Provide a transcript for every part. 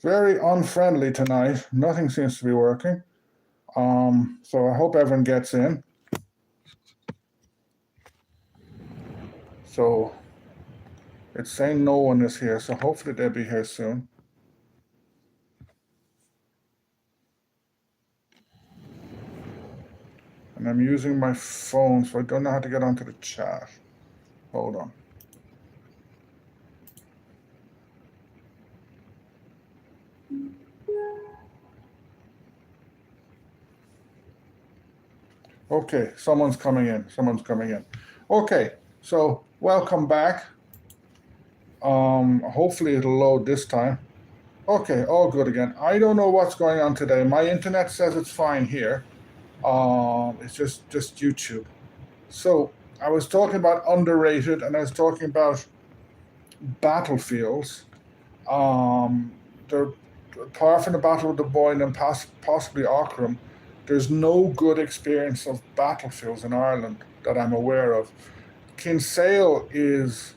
Very unfriendly tonight. Nothing seems to be working. So I hope everyone gets in. So it's saying no one is here, so hopefully they'll be here soon. And I'm using my phone, so I don't know how to get onto the chat. Hold on. Okay, someone's coming in. Someone's coming in. Okay, so welcome back. Hopefully it'll load this time. Okay, all good again. I don't know what's going on today. My internet says it's fine here. It's just YouTube. So I was talking about underrated, and I was talking about battlefields. Um, there, apart from the Battle of the Boyne and possibly Aughrim, there's no good experience of battlefields in Ireland that I'm aware of. Kinsale is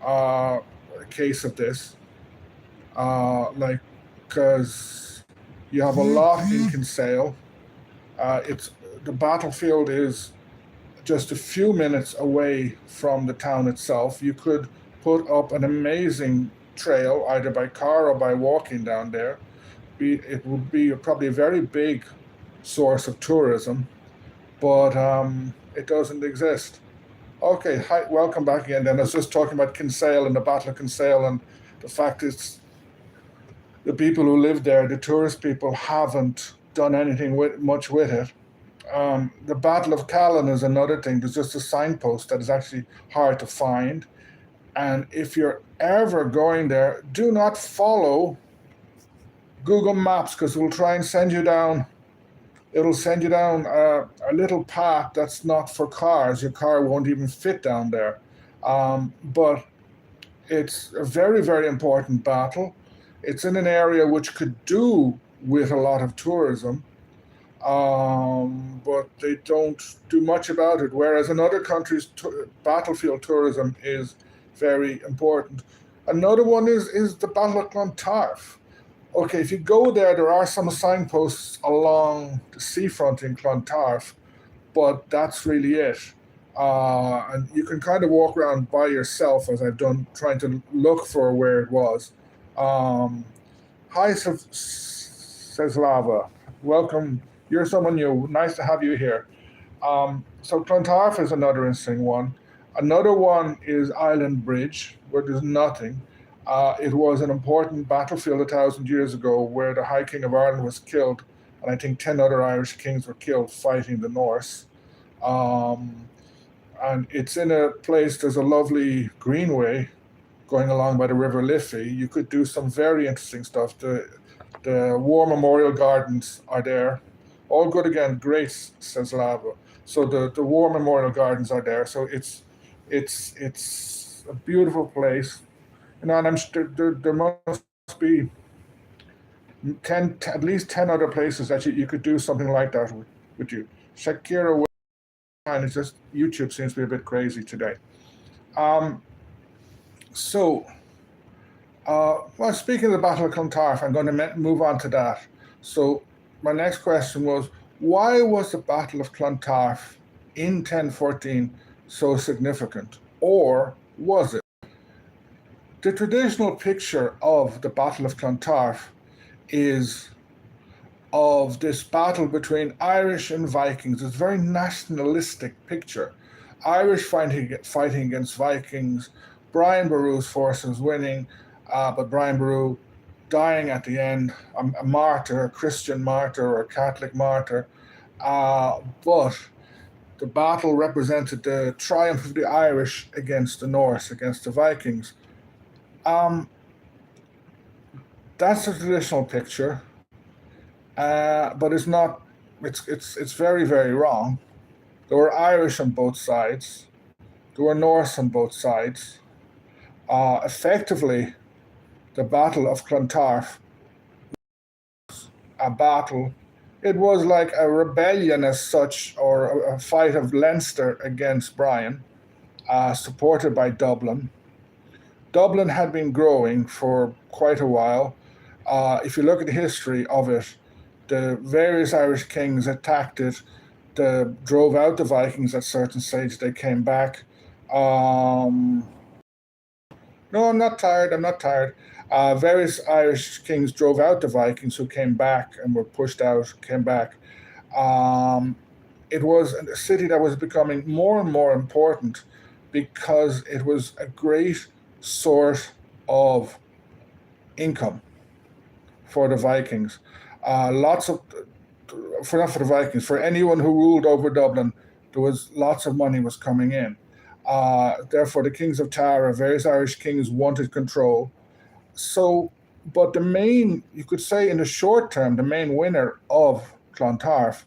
a case of this, because you have a lot in Kinsale. It's the battlefield is just a few minutes away from the town itself. You could put up an amazing trail either by car or by walking down there. It would be probably a very big source of tourism, but it doesn't exist. Okay, hi, welcome back again. Then I was just talking about Kinsale and the Battle of Kinsale, and the fact is, the people who live there, the tourist people, haven't done anything much with it. The Battle of Callan is another thing. There's just a signpost that is actually hard to find. And if you're ever going there, do not follow Google Maps because it will try and send you down. It'll send you down a little path that's not for cars. Your car won't even fit down there. But it's a very, very important battle. It's in an area which could do with a lot of tourism, but they don't do much about it. Whereas in other countries, battlefield tourism is very important. Another one is the Battle of Clontarf. Okay, if you go there, there are some signposts along the seafront in Clontarf, but that's really it. And you can kind of walk around by yourself, as I've done, trying to look for where it was. Um, Hi, says Lava. Welcome. You're someone new. Nice to have you here. So Clontarf is another interesting one. Another one is Island Bridge, where there's nothing. It was an important battlefield 1,000 years ago where the High King of Ireland was killed, and I think 10 other Irish kings were killed fighting the Norse. Um, and it's in a place, there's a lovely greenway going along by the River Liffey. You could do some very interesting stuff. The War Memorial Gardens are there. All good again, great, says Lava. So the War Memorial Gardens are there. So it's a beautiful place. And I'm there must be at least 10 other places that you could do something like that with you. Shakira, and it's just YouTube seems to be a bit crazy today. Um, so well, speaking of the Battle of Clontarf, I'm going to move on to that. So, my next question was, why was the Battle of Clontarf in 1014 so significant? Or was it? The traditional picture of the Battle of Clontarf is of this battle between Irish and Vikings. It's a very nationalistic picture. Irish fighting against Vikings, Brian Boru's forces winning, but Brian Boru dying at the end, a martyr, a Christian martyr or a Catholic martyr. But the battle represented the triumph of the Irish against the Norse, against the Vikings. Um, that's a traditional picture, but it's not. It's very, very wrong. There were Irish on both sides. There were Norse on both sides. Effectively, the Battle of Clontarf, a battle. It was like a rebellion as such, or a fight of Leinster against Brian, supported by Dublin. Dublin had been growing for quite a while. If you look at the history of it, the various Irish kings attacked it, drove out the Vikings at certain stages. They came back. No, I'm not tired. I'm not tired. Various Irish kings drove out the Vikings who came back and were pushed out, came back. Um, it was a city that was becoming more and more important because it was a great source of income for the Vikings. Lots of, for not for the Vikings, for anyone who ruled over Dublin, there was lots of money was coming in. Therefore, the kings of Tara, various Irish kings wanted control. So, but the main, you could say in the short term, the main winner of Clontarf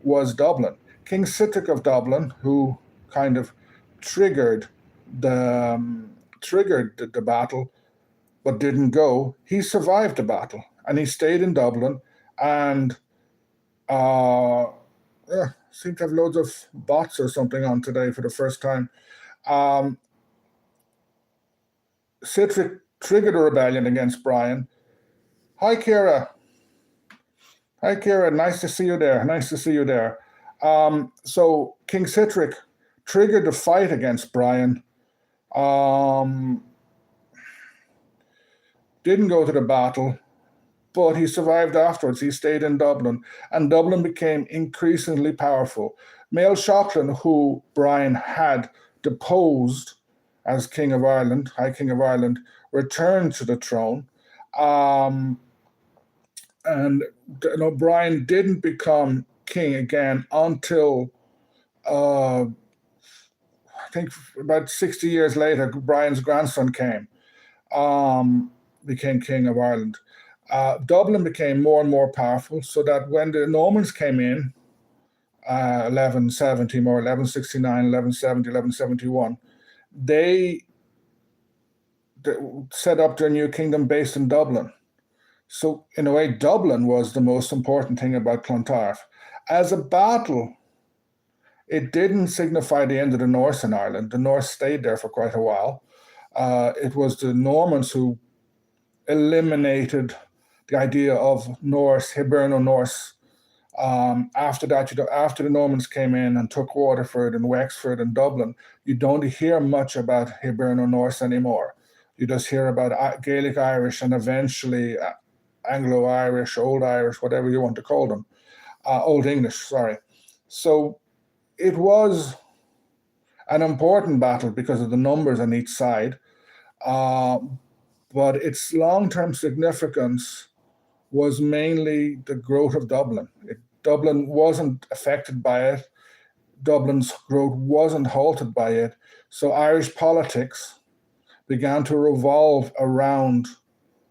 was Dublin. King Sitric of Dublin, who kind of triggered the battle, but didn't go. He survived the battle and he stayed in Dublin, and seem to have loads of bots or something on today for the first time. Sitric triggered a rebellion against Brian. Hi, Kira. Hi, Kira. Nice to see you there. Nice to see you there. So King Sitric triggered the fight against Brian. Didn't go to the battle, but he survived afterwards. He stayed in Dublin, and Dublin became increasingly powerful. Mael Sheachlan, who Brian had deposed as King of Ireland, High King of Ireland, returned to the throne. And Brian didn't become king again until I think about 60 years later. Brian's grandson became King of Ireland. Dublin became more and more powerful, so that when the Normans came in, 1170, more 1169, 1170, 1171, they set up their new kingdom based in Dublin. So in a way, Dublin was the most important thing about Clontarf. As a battle, it didn't signify the end of the Norse in Ireland. The Norse stayed there for quite a while. It was the Normans who eliminated the idea of Norse, Hiberno-Norse. After that, after the Normans came in and took Waterford and Wexford and Dublin, you don't hear much about Hiberno-Norse anymore. You just hear about Gaelic Irish and eventually Anglo-Irish, Old Irish, whatever you want to call them, Old English, sorry. So it was an important battle because of the numbers on each side, but its long-term significance was mainly the growth of Dublin. Dublin wasn't affected by it. Dublin's growth wasn't halted by it. So Irish politics began to revolve around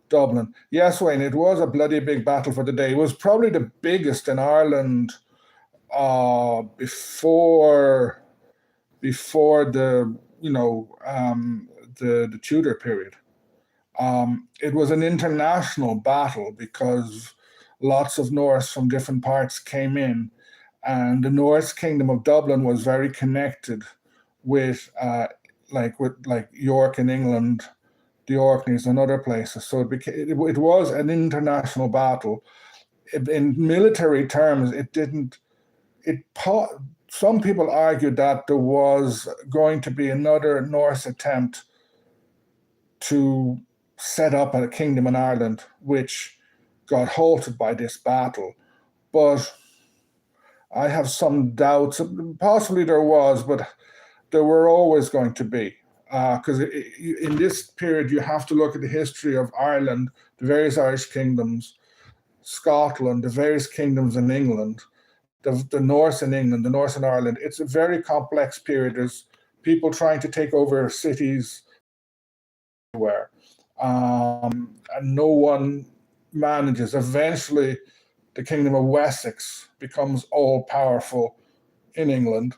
Dublin. Yes, Wayne, it was a bloody big battle for the day. It was probably the biggest in Ireland before the the Tudor period. It was an international battle because lots of Norse from different parts came in, and the Norse kingdom of Dublin was very connected with York in England, the Orkneys and other places. So it was an international battle. In military terms, some people argued that there was going to be another Norse attempt to set up a kingdom in Ireland, which got halted by this battle. But I have some doubts. Possibly there was, but there were always going to be. Because in this period, you have to look at the history of Ireland, the various Irish kingdoms, Scotland, the various kingdoms in England, the Norse in England, the Norse in Ireland. It's a very complex period. There's people trying to take over cities everywhere, and no one manages. Eventually, the kingdom of Wessex becomes all-powerful in England.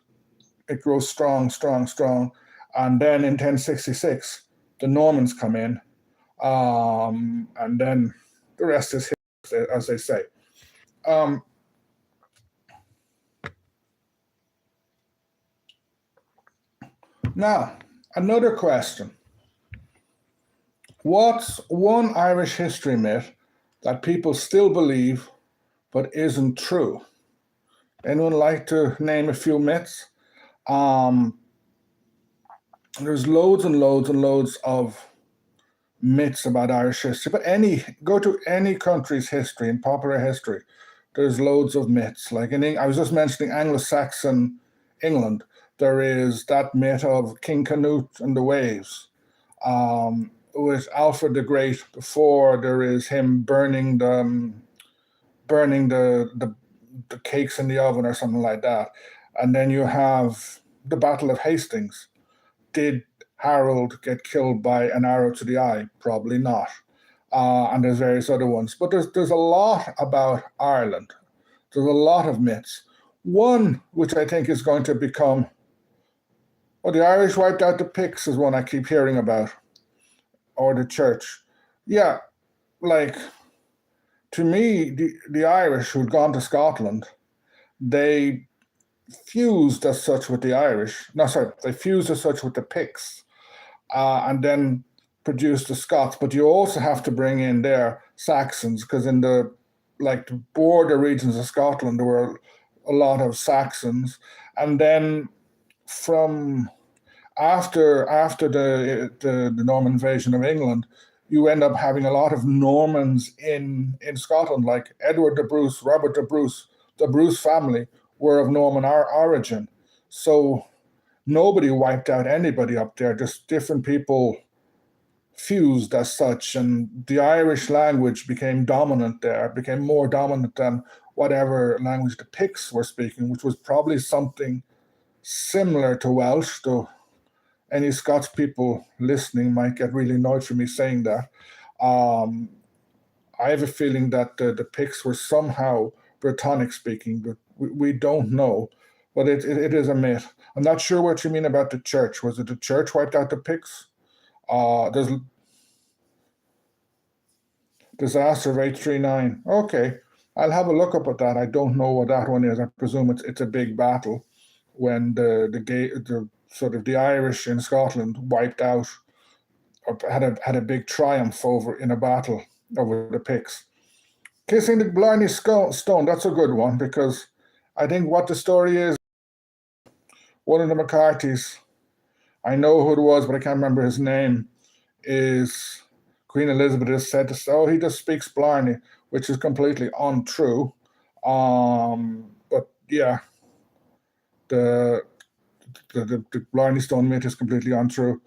It grows strong, strong, strong. And then in 1066, the Normans come in, and then the rest is history, as they say. Now, another question. What's one Irish history myth that people still believe but isn't true. Anyone like to name a few myths? Um, there's loads and loads and loads of myths about Irish history, but go to any country's history in popular history, there's loads of myths. Like I was just mentioning Anglo-Saxon England. There is that myth of King Canute and the waves. With Alfred the Great before, there is him burning the cakes in the oven or something like that. And then you have the Battle of Hastings. Did Harold get killed by an arrow to the eye? Probably not. And there's various other ones. But there's a lot about Ireland. There's a lot of myths. One which I think is going to become, well, the Irish wiped out the Picts is one I keep hearing about, or the church. Yeah, like, to me, the Irish who'd gone to Scotland, they fused as such with the Irish. No, sorry, they fused as such with the Picts, and then produced the Scots. But you also have to bring in their Saxons, because in the border regions of Scotland, there were a lot of Saxons, and then from after the Norman invasion of England, you end up having a lot of Normans in Scotland, like Edward the Bruce, Robert the Bruce. The Bruce family were of Norman origin. So nobody wiped out anybody up there, just different people fused as such. And the Irish language became dominant there, became more dominant than whatever language the Picts were speaking, which was probably something similar to Welsh, though any Scots people listening might get really annoyed for me saying that. I have a feeling that the Picts were somehow Brittonic speaking, but we don't know. But it is a myth. I'm not sure what you mean about the church. Was it the church wiped out the Picts? There's disaster of 839. Okay, I'll have a look up at that. I don't know what that one is. I presume it's a big battle when the sort of the Irish in Scotland wiped out, or had a big triumph in a battle over the Picts. Kissing the Blarney Stone, that's a good one, because I think what the story is, one of the McCarthys, I know who it was, but I can't remember his name, is Queen Elizabeth has said, oh, he just speaks Blarney, which is completely untrue. But yeah, the Blarney Stone myth is completely untrue.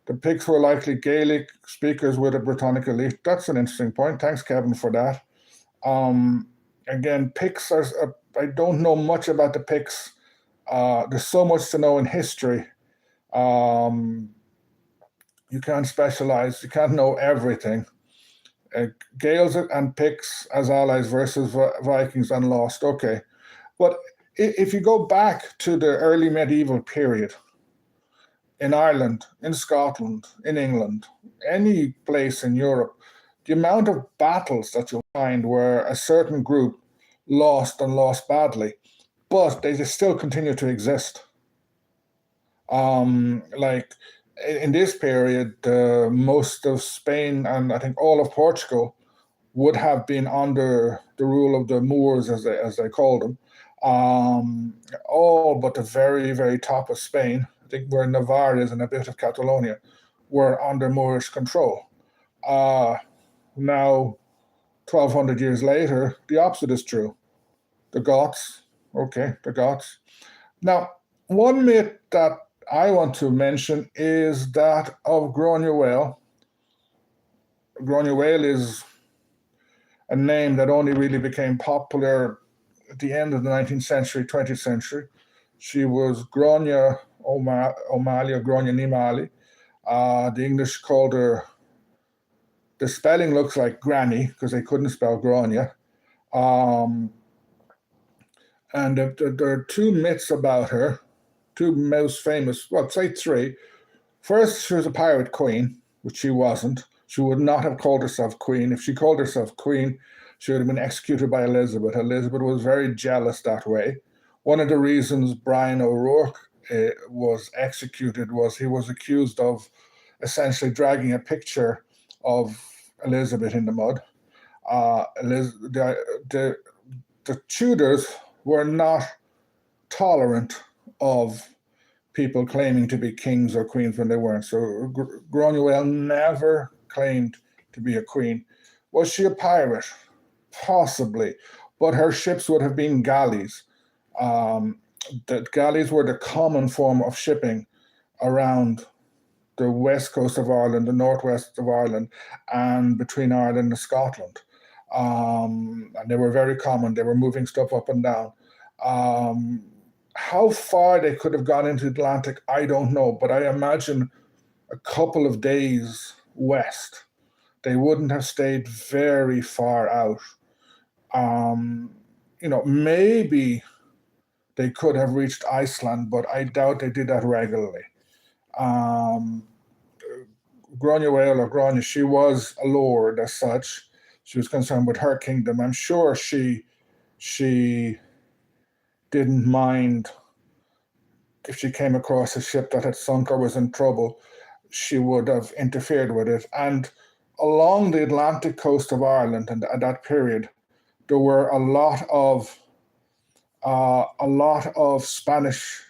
The Picts were likely Gaelic speakers with a Brittonic elite. That's an interesting point. Thanks, Kevin, for that. Again, Picts I don't know much about the Picts. There's so much to know in history. You can't specialize. You can't know everything. Gaels and Picts as allies versus Vikings and lost. Okay. But if you go back to the early medieval period, in Ireland, in Scotland, in England, any place in Europe, the amount of battles that you'll find where a certain group lost and lost badly, but they just still continue to exist. Like in this period, most of Spain and I think all of Portugal would have been under the rule of the Moors, as they called them. All but the very, very top of Spain, I think where Navarre is and a bit of Catalonia, were under Moorish control. Now, 1,200 years later, the opposite is true. The Goths, the Goths. Now, one myth that I want to mention is that of Gráinne Mhaol is a name that only really became popular at the end of the 19th century, 20th century. She was Gráinne O'Malley or Gráinne Ní Mhailly. The English called her, the spelling looks like granny because they couldn't spell Gráinne. And there are two myths about her, two most famous, well, say three. First, she was a pirate queen, which she wasn't. She would not have called herself queen. If she called herself queen, she would have been executed by Elizabeth. Elizabeth was very jealous that way. One of the reasons Brian O'Rourke was executed was he was accused of essentially dragging a picture of Elizabeth in the mud. The Tudors were not tolerant of people claiming to be kings or queens when they weren't. So Granuaile never claimed to be a queen. Was she a pirate? Possibly, but her ships would have been galleys. Um, the galleys were the common form of shipping around the west coast of Ireland, the northwest of Ireland, and between Ireland and Scotland. And they were very common. They were moving stuff up and down. Um, how far they could have gone into the Atlantic, I don't know, but I imagine a couple of days west. They wouldn't have stayed very far out. Maybe they could have reached Iceland, but I doubt they did that regularly. Um, Granuaile or Grania, she was a lord as such. She was concerned with her kingdom. I'm sure she didn't mind if she came across a ship that had sunk or was in trouble. She would have interfered with it. And along the Atlantic coast of Ireland, and at that period, there were a lot of Spanish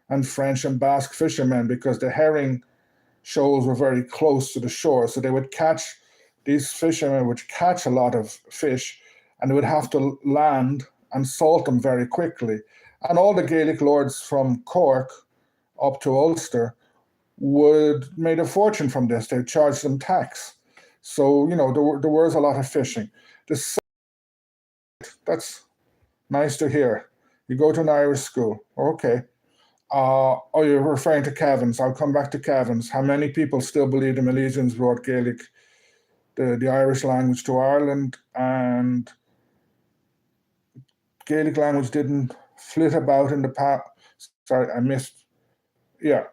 and French and Basque fishermen, because the herring shoals were very close to the shore. So these fishermen would catch a lot of fish, and they would have to land and salt them very quickly. And all the Gaelic lords from Cork up to Ulster made a fortune from this. They charged them tax. So, there was a lot of fishing. That's nice to hear. You go to an Irish school. Okay. You're referring to Cavans. I'll come back to Cavans. How many people still believe the Milesians brought Gaelic, the Irish language to Ireland, and Gaelic language didn't flit about in the past? Sorry, I missed. Yeah,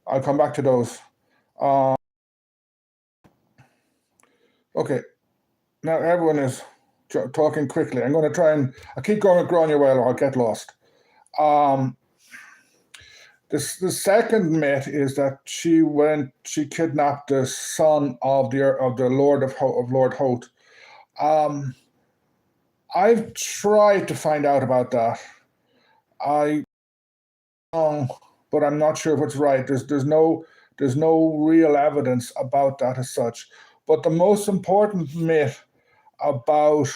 I'll come back to those. Okay, now everyone is talking quickly. I'm going to try and I keep going with Granuaile or I'll get lost. The second myth is that she kidnapped the son of the Lord of Lord Hoth. I've tried to find out about that. But I'm not sure if it's right. There's no real evidence about that as such. But the most important myth about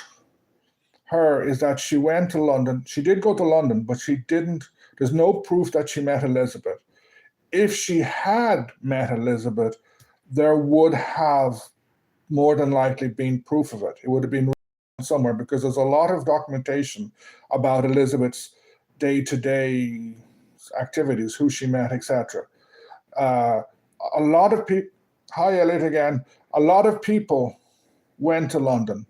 her is that she went to London. She did go to London, but she didn't. There's no proof that she met Elizabeth. If she had met Elizabeth, there would have more than likely been proof of it. It would have been somewhere, because there's a lot of documentation about Elizabeth's day-to-day activities, who she met, etc. A lot of people, hi Elliot again, a lot of people went to London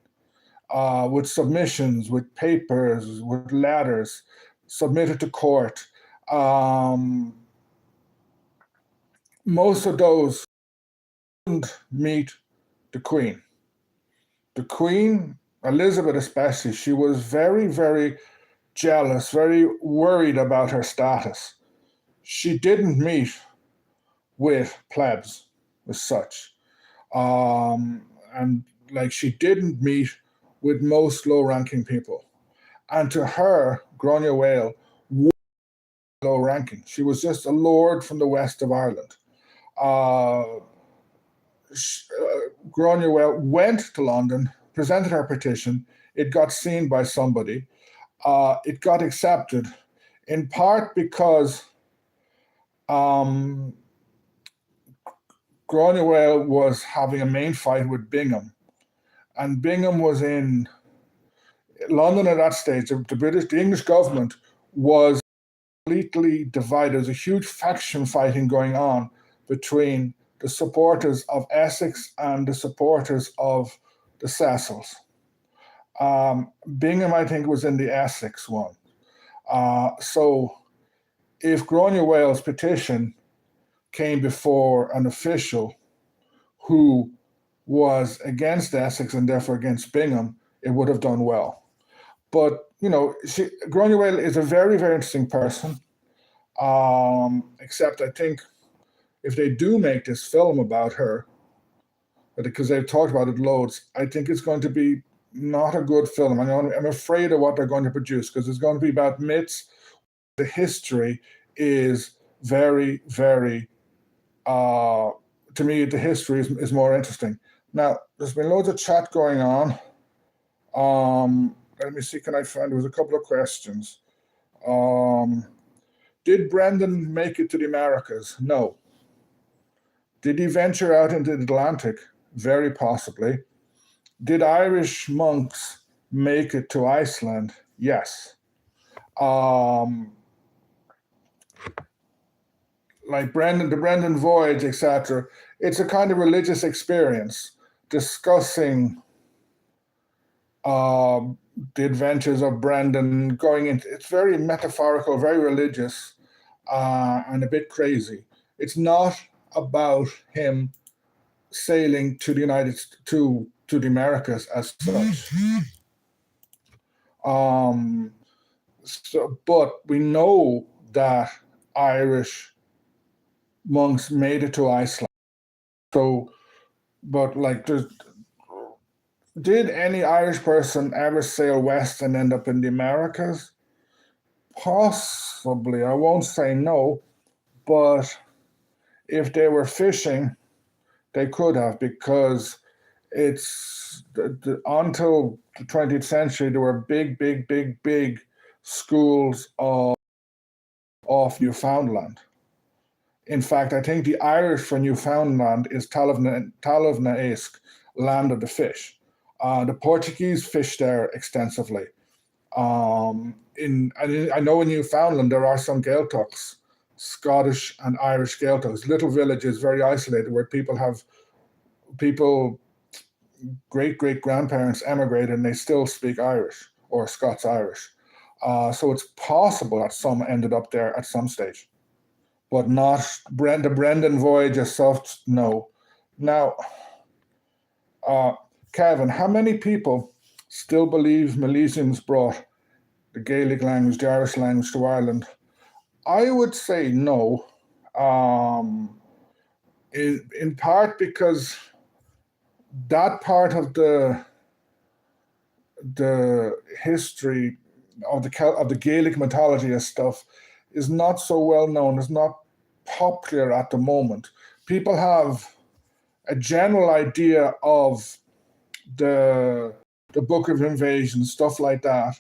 with submissions, with papers, with letters submitted to court. Most of those didn't meet the Queen. The Queen, Elizabeth especially, she was very, very jealous, very worried about her status. She didn't meet with plebs as such. And like she didn't meet with most low-ranking people. And to her, Granuaile was low-ranking. She was just a lord from the west of Ireland. Granuaile went to London, presented her petition. It got seen by somebody. It got accepted, in part because Granuaile was having a main fight with Bingham. And Bingham was in London at that stage. The English government was completely divided. There was a huge faction fighting going on between the supporters of Essex and the supporters of the Cecils. Bingham, I think, was in the Essex one. So if Granuaile's petition came before an official who was against Essex and therefore against Bingham, it would have done well. But, Granuaile is a very, very interesting person. Except I think if they do make this film about her, because they've talked about it loads, I think it's going to be not a good film. I'm afraid of what they're going to produce because it's going to be about myths. The history is very, very, to me, the history is more interesting. Now, there's been loads of chat going on. Let me see, there was a couple of questions. Did Brendan make it to the Americas? No. Did he venture out into the Atlantic? Very possibly. Did Irish monks make it to Iceland? Yes. Like the Brendan Voyage, etc. It's a kind of religious experience discussing the adventures of Brendan going into. It's very metaphorical, very religious, and a bit crazy. It's not about him sailing to the Americas as such. But we know that Irish monks made it to Iceland. So, but like, did any Irish person ever sail west and end up in the Americas? Possibly. I won't say no, but if they were fishing, they could have, because it's until the 20th century, there were big schools of Newfoundland. In fact, I think the Irish for Newfoundland is Talavna-esque, land of the fish. The Portuguese fish there extensively. I know in Newfoundland there are some Gaeltachts, Scottish and Irish Gaeltachts, little villages, very isolated, where great-great-grandparents emigrated and they still speak Irish or Scots-Irish. So it's possible that some ended up there at some stage, but not the Brendan Voyage as such, no. Now, Kevin, how many people still believe Milesians brought the Gaelic language, the Irish language to Ireland? I would say no, in part because that part of the history of the Gaelic mythology and stuff is not so well known, is not popular at the moment. People have a general idea of the Book of Invasion, stuff like that.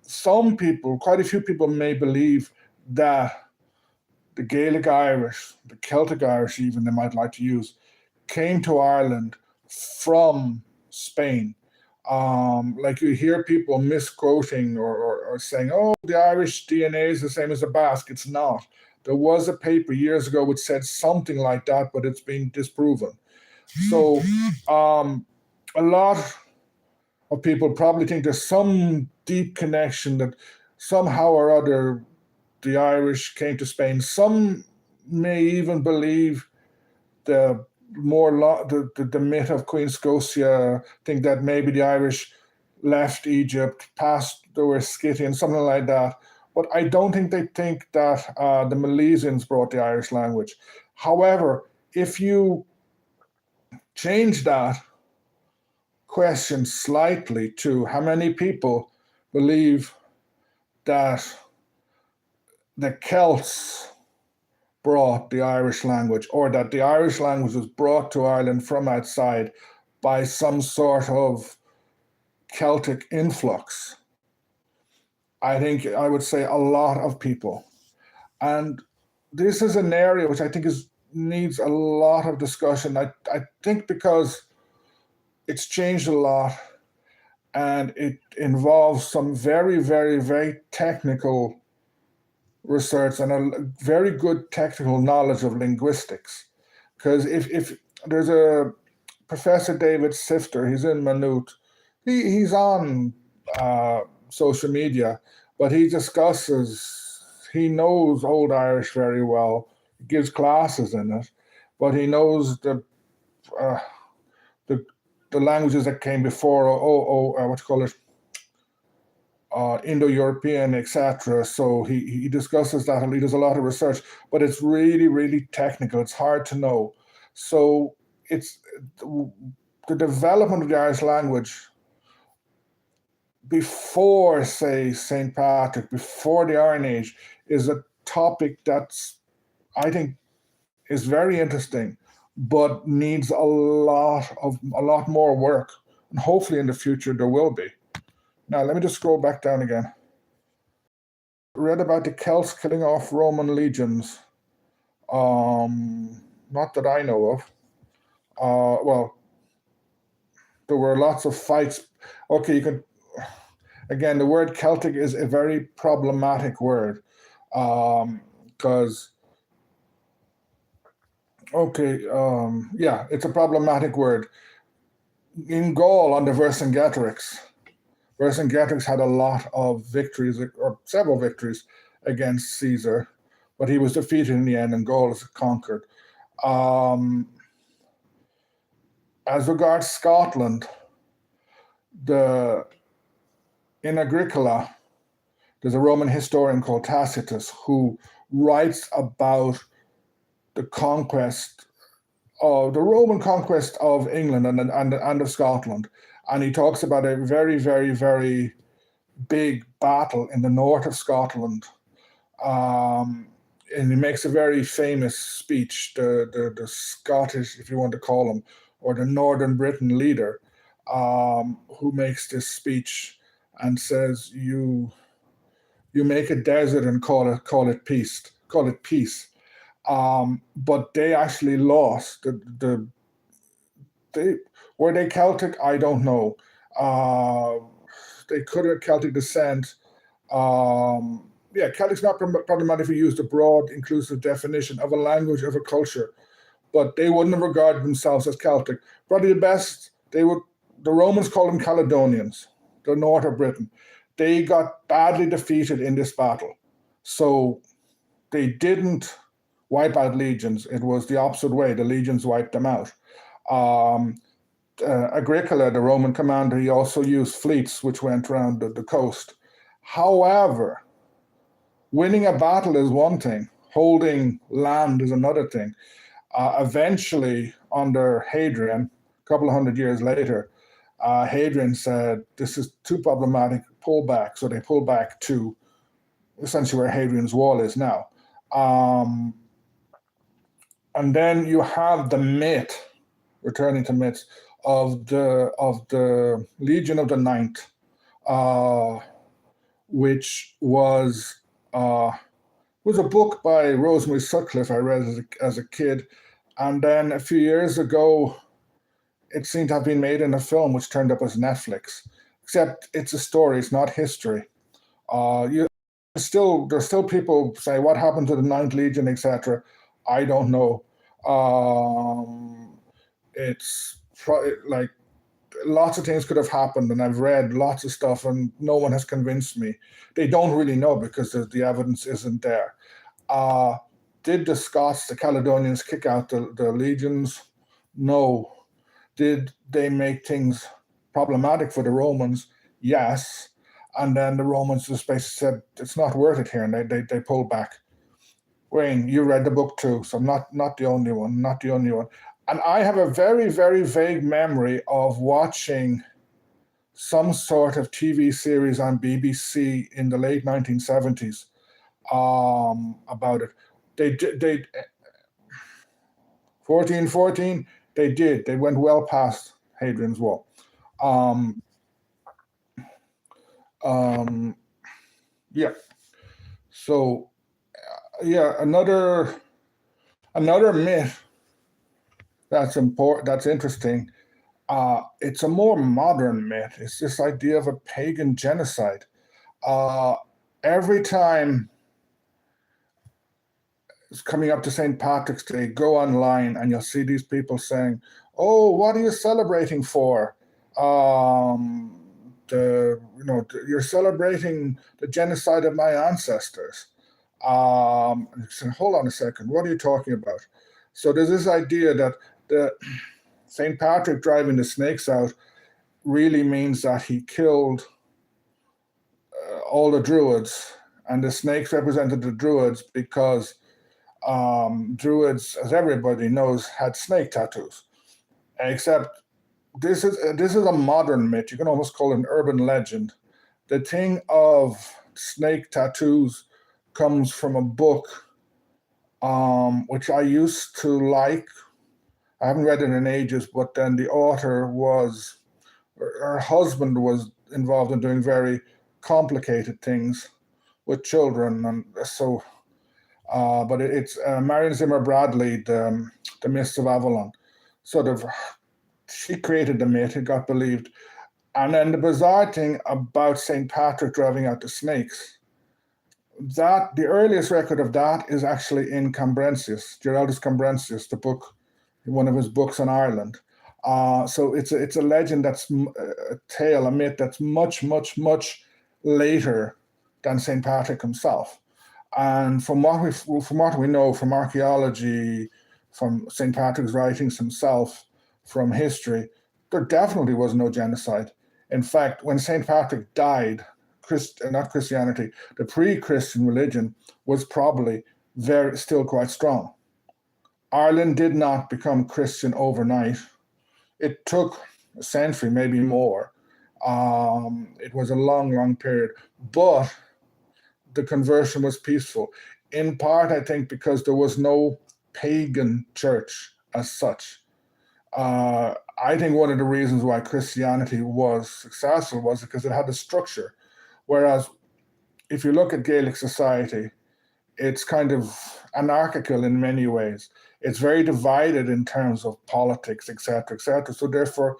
Some people, quite a few people, may believe that the Gaelic Irish, the Celtic Irish even, they might like to use, came to Ireland from Spain. Like you hear people misquoting or saying, oh, the Irish DNA is the same as the Basque. It's not. There was a paper years ago which said something like that, but it's been disproven. So a lot of people probably think there's some deep connection that somehow or other the Irish came to Spain. Some may even believe the myth of Queen Scotia, think that maybe the Irish left Egypt, passed, they were Scythian, something like that. But I don't think they think that the Milesians brought the Irish language. However, if you change that question slightly to how many people believe that the Celts brought the Irish language, or that the Irish language was brought to Ireland from outside by some sort of Celtic influx, I think I would say a lot of people. And this is an area which I think needs a lot of discussion. I think because it's changed a lot and it involves some very, very, very technical research and a very good technical knowledge of linguistics. Because if there's a Professor David Sifter, he's in Maynooth, he's on social media, but he knows Old Irish very well. He gives classes in it, but he knows the languages that came before, Indo-European, etc. So he discusses that, and he does a lot of research, but it's really, really technical. It's hard to know. So the development of the Irish language before, say, St. Patrick, before the Iron Age, is a topic that's, I think, is very interesting, but needs a lot more work. And hopefully in the future there will be. Now let me just scroll back down again. Read about the Celts killing off Roman legions. Not that I know of. Well, there were lots of fights. Okay, you can. Again, the word Celtic is a very problematic word, because yeah, it's a problematic word. In Gaul, under Vercingetorix had a lot of victories, or several victories, against Caesar, but he was defeated in the end, and Gaul was conquered. As regards Scotland, in Agricola, there's a Roman historian called Tacitus who writes about the Roman conquest of England and of Scotland. And he talks about a very, very, very big battle in the north of Scotland. And he makes a very famous speech, the Scottish, if you want to call him, or the Northern Britain leader, who makes this speech and says, you make a desert and call it peace. But they actually lost. Were they Celtic? I don't know. They could have Celtic descent. Yeah, Celtic's not problematic if we use the broad, inclusive definition of a language, of a culture, but they wouldn't have regarded themselves as Celtic. Probably the best, the Romans called them Caledonians, the north of Britain. They got badly defeated in this battle. So they didn't wipe out legions. It was the opposite way. The legions wiped them out. Agricola, the Roman commander, he also used fleets which went around the coast. However, winning a battle is one thing. Holding land is another thing. Eventually, under Hadrian, a couple of hundred years later, Hadrian said, this is too problematic, pull back. So they pulled back to essentially where Hadrian's Wall is now. And then you have the myth, returning to myths, of the Legion of the Ninth, which was a book by Rosemary Sutcliffe I read as a kid. And then a few years ago, it seemed to have been made in a film which turned up as Netflix, except it's a story, it's not history. There's still people say, what happened to the Ninth Legion, etc. I don't know. It's like lots of things could have happened, and I've read lots of stuff, and no one has convinced me. They don't really know because the evidence isn't there. Did the Scots, the Caledonians, kick out the legions? No. Did they make things problematic for the Romans? Yes. And then the Romans just basically said, it's not worth it here, and they pulled back. Wayne, you read the book too, so I'm not the only one. And I have a very, very vague memory of watching some sort of TV series on BBC in the late 1970s about it. They 1414, they went well past Hadrian's Wall. Yeah. So, yeah, another myth that's important, that's interesting. It's a more modern myth. It's this idea of a pagan genocide. Every time it's coming up to St. Patrick's Day, go online and you'll see these people saying, "Oh, what are you celebrating for? You're celebrating the genocide of my ancestors." So hold on a second. What are you talking about? So there's this idea that the St. Patrick driving the snakes out really means that he killed all the Druids, and the snakes represented the Druids because Druids, as everybody knows, had snake tattoos. Except this is a modern myth. You can almost call it an urban legend. The thing of snake tattoos comes from a book which I used to like. I haven't read it in ages, but then the author was, her husband was involved in doing very complicated things with children, and so. But it's Marion Zimmer Bradley, the Mists of Avalon. Sort of, she created the myth. It got believed, and then the bizarre thing about Saint Patrick driving out the snakes. That the earliest record of that is actually in Cambrensis, Geraldus Cambrensis, the book, one of his books on Ireland. So it's a legend that's a tale, a myth that's much, much, much later than Saint Patrick himself. And from what we know from archaeology, from Saint Patrick's writings himself, from history, there definitely was no genocide. In fact, when Saint Patrick died, not Christianity, the pre-Christian religion was probably still quite strong. Ireland did not become Christian overnight. It took a century, maybe more. It was a long, long period, but the conversion was peaceful. In part, I think, because there was no pagan church as such. I think one of the reasons why Christianity was successful was because it had a structure. Whereas if you look at Gaelic society, it's kind of anarchical in many ways. It's very divided in terms of politics, etc., etc. So therefore,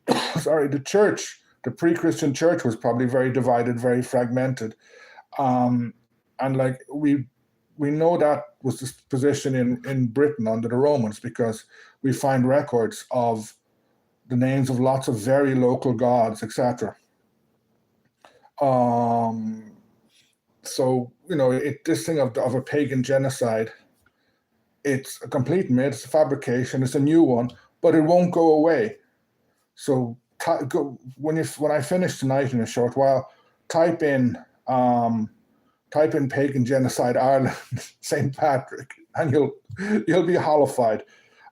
the church, the pre-Christian church, was probably very divided, very fragmented. And like we know that was the position in Britain under the Romans, because we find records of the names of lots of very local gods, etc. So this thing of a pagan genocide, it's a complete myth. It's a fabrication. It's a new one, but it won't go away. So when I finish tonight in a short while, type in pagan genocide Ireland, St. Patrick, and you'll be horrified.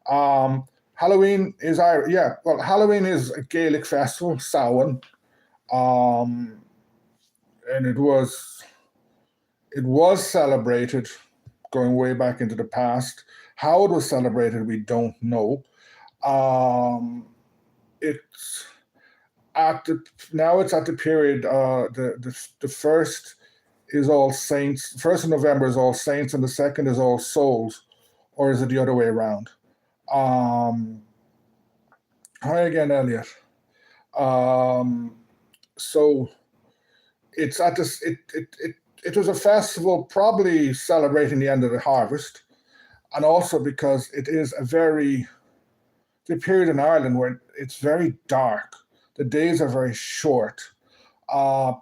Halloween is Halloween is a Gaelic festival, Samhain, and it was celebrated going way back into the past. How it was celebrated, we don't know. It's at the period. The first is All Saints. First of November is All Saints, and the second is All Souls, or is it the other way around? Hi again, Elliot. So it's at this. It was a festival probably celebrating the end of the harvest, and also because it is the period in Ireland where it's very dark. The days are very short.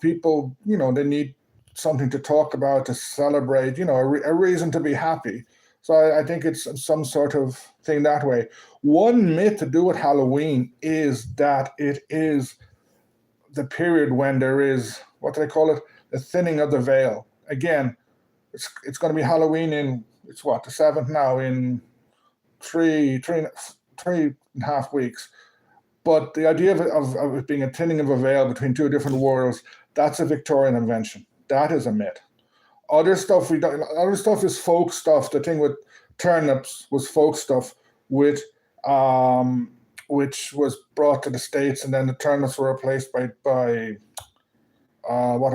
People, they need something to talk about, to celebrate, a reason to be happy. So I think it's some sort of thing that way. One myth to do with Halloween is that it is the period when there is, what do they call it? The thinning of the veil. Again, it's going to be Halloween the 7th now, in three and a half weeks. But the idea of it being a thinning of a veil between two different worlds, that's a Victorian invention. That is a myth. Other stuff is folk stuff. The thing with turnips was folk stuff, which was brought to the States, and then the turnips were replaced by what are